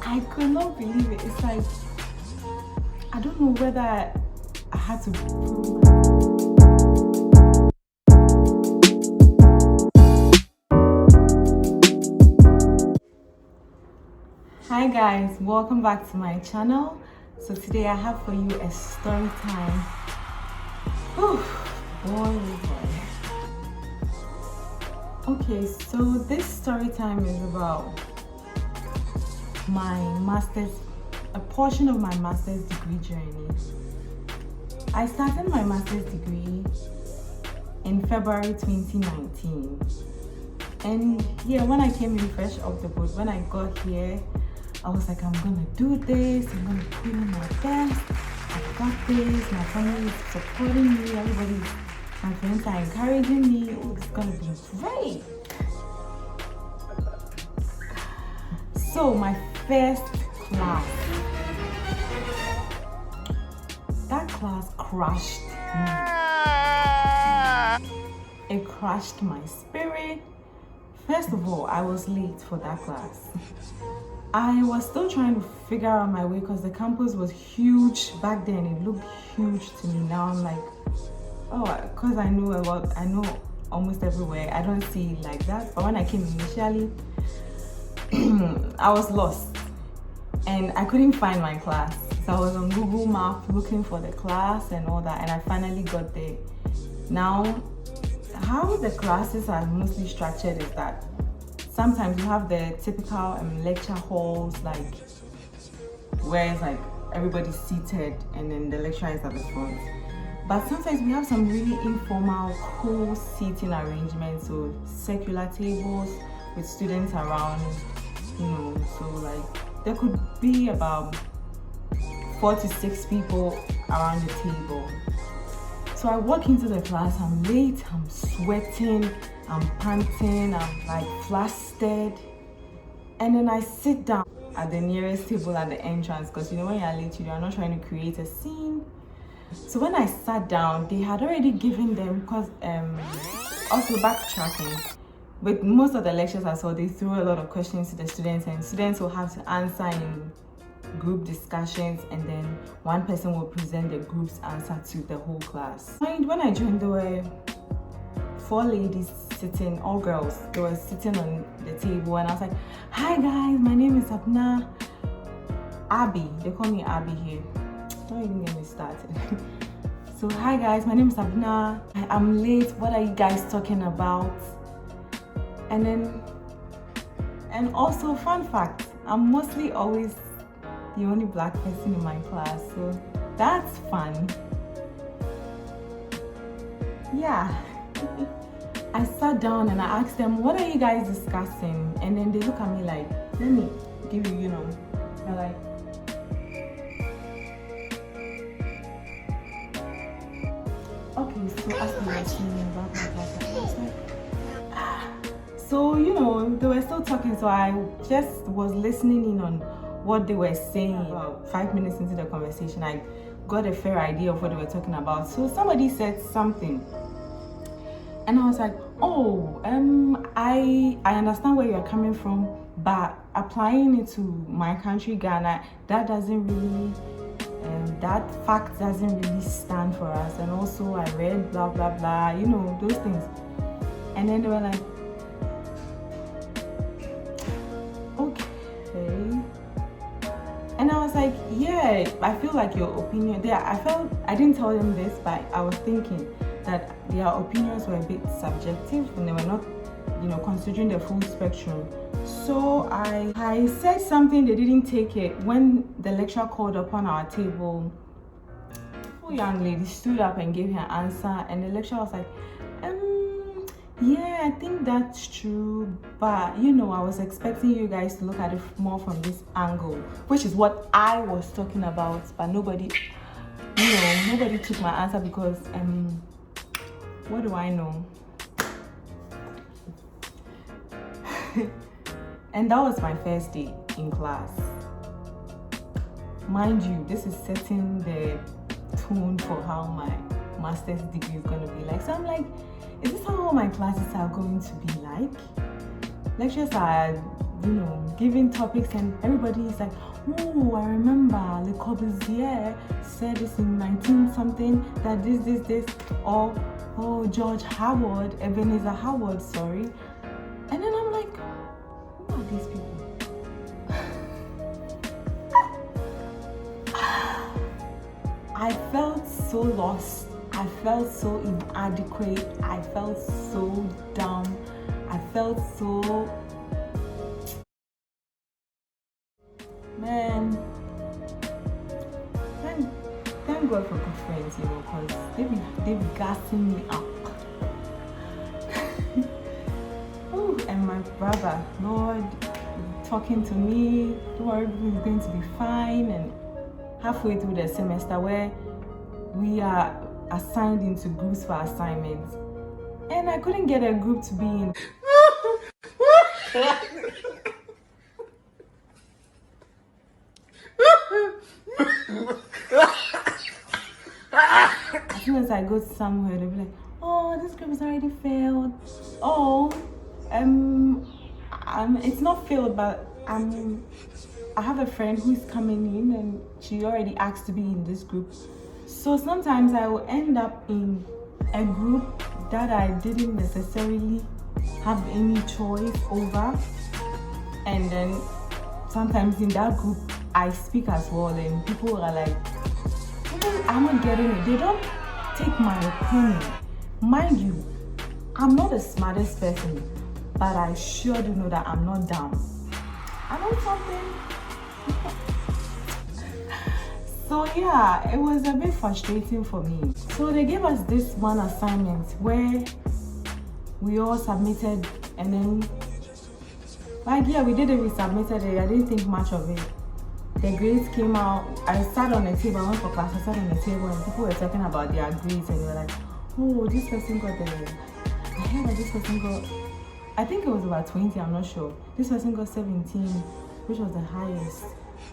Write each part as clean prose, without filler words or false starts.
I could not believe it. It's like, I don't know whether I had to prove Hi guys, welcome back to my channel. So today I have for you a story time. Boy, oh boy. Okay, so this story time is about my a portion of my master's degree journey. I started my master's degree in February 2019. And yeah, when I came in fresh off the boat, when I got here, I was like, I'm gonna do this, I'm gonna put in my best, I've got this, my family is supporting me, my friends are encouraging me, it's gonna be great. So my first class, that class crushed me. It crushed my spirit. First of all, I was late for that class. I was still trying to figure out my way because the campus was huge back then. It looked huge to me. Now I'm like, oh, because I know almost everywhere. I don't see it like that. But when I came initially, I was lost and I couldn't find my class. So I was on Google Maps looking for the class and all that, and I finally got there. Now, how the classes are mostly structured is that sometimes you have the typical lecture halls, like where it's like everybody's seated and then the lecturer is at the front. But sometimes we have some really informal, cool seating arrangements, so circular tables with students around, so like there could be about 4 to 6 people around the table. So I walk into the class, I'm late, I'm sweating, I'm panting, I'm like flustered. And then I sit down at the nearest table at the entrance because when you're late, you are not trying to create a scene. So when I sat down, they had already given them, because also backtracking, with most of the lectures I saw, they threw a lot of questions to the students and students will have to answer in group discussions, and then one person will present the group's answer to the whole class. When I joined, there were 4 ladies sitting, all girls. They were sitting on the table, and I was like, hi guys, my name is Abby. They call me Abby here. Don't even get me started. So hi guys, my name is Abna. I'm late. What are you guys talking about? And also, fun fact, I'm mostly always the only black person in my class, so that's fun. Yeah. I sat down and I asked them, what are you guys discussing? And then they look at me like, let me give you, they're like, okay, so as they were saying, blah, blah, blah, blah. I was like, so, they were still talking, so I just was listening in on what they were saying. About 5 minutes into the conversation, I got a fair idea of what they were talking about. So somebody said something, and I was like, oh, I understand where you're coming from, but applying it to my country, Ghana, that doesn't really, that fact doesn't really stand for us. And also I read blah, blah, blah, those things. And then they were like, okay. And I was like, yeah, I feel like your opinion, I didn't tell them this, but I was thinking that their opinions were a bit subjective and they were not, considering the full spectrum. So I said something, they didn't take it. When the lecturer called upon our table, a young lady stood up and gave her answer, and the lecturer was like, yeah, I think that's true, but I was expecting you guys to look at it more from this angle, which is what I was talking about, but nobody took my answer because what do I know? And that was my first day in class. Mind you, this is setting the tone for how my master's degree is going to be like. So I'm like, is this how all my classes are going to be like? Lectures are giving topics, and everybody is like, oh, I remember Le Corbusier said this in 19 something, that this, or oh, George Howard, Ebenezer Howard, sorry. And then I'm like, who are these people? I felt so lost. I felt so inadequate. I felt so dumb. I felt so... Man, thank God for good friends, because they be gassing me up. Ooh, and my brother, Lord, talking to me, don't worry, everything's going to be fine. And halfway through the semester, where we are assigned into groups for assignments, and I couldn't get a group to be in. As soon as I go somewhere, they'll be like, oh, this group has already failed. Oh, it's not failed, but I have a friend who's coming in and she already asked to be in this group. So sometimes I will end up in a group that I didn't necessarily have any choice over. And then sometimes in that group, I speak as well, and people are like, I'm not getting it. They don't take my opinion. Mind you, I'm not the smartest person, but I sure do know that I'm not dumb. I know something. So yeah, it was a bit frustrating for me. So they gave us this one assignment where we all submitted, and then like, yeah, we did it, we submitted it. I didn't think much of it. The grades came out. I sat on the table, I went for class, I sat on the table, and people were talking about their grades, and they were like, oh, this person got I heard that this person got, I think it was about 20, I'm not sure. This person got 17, which was the highest.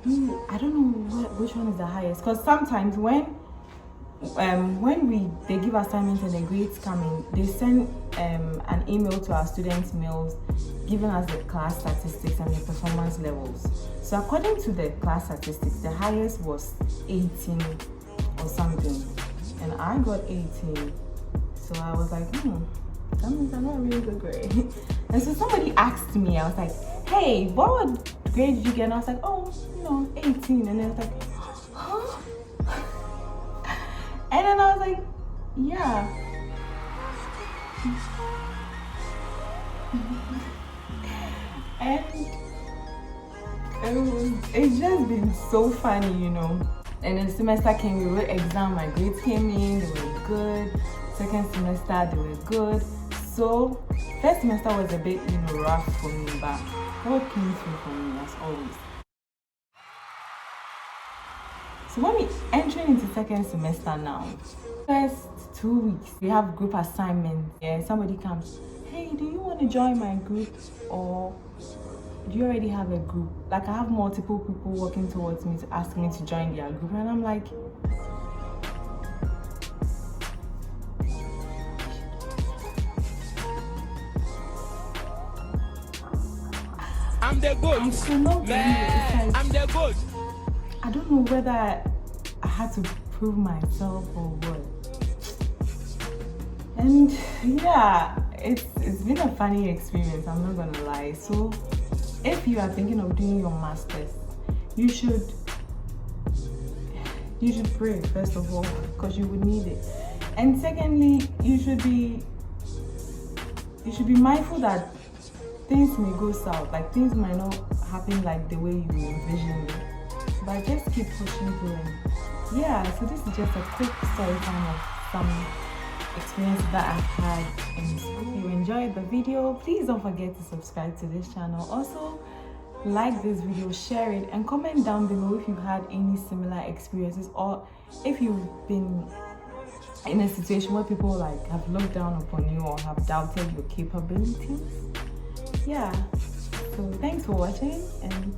I don't know which one is the highest, because sometimes when they give assignments and the grades come in, they send an email to our students' mails giving us the class statistics and the performance levels. So according to the class statistics, the highest was 18 or something, and I got 18. So I was like, that means I'm not a really good grade. And so somebody asked me, I was like, hey, what grade did you get? And I was like, oh, 18. And they was like, huh? And then I was like, yeah. And it's just been so funny, And then the semester came, we wrote exam, my grades came in, they were good. Second semester, they were good. So first semester was a bit, rough for me, but God came through for me as always. So when we entering into second semester now, first 2 weeks, we have group assignments. Yeah, somebody comes, hey, do you want to join my group, or do you already have a group? Like, I have multiple people working towards me to ask me to join their group, and I'm like, I'm the goat. Man, I'm the goat. I don't know whether I had to prove myself or what. And yeah, it's been a funny experience, I'm not gonna lie. So if you are thinking of doing your masters, you should pray first of all, because you would need it. And secondly, you should be mindful that things may go south, like things might not happen like the way you envisioned it. But just keep pushing through. And yeah, so this is just a quick story time of some experience that I've had. And if you enjoyed the video, please don't forget to subscribe to this channel. Also, like this video, share it, and comment down below if you've had any similar experiences, or if you've been in a situation where people have looked down upon you or have doubted your capabilities. Yeah, so thanks for watching, and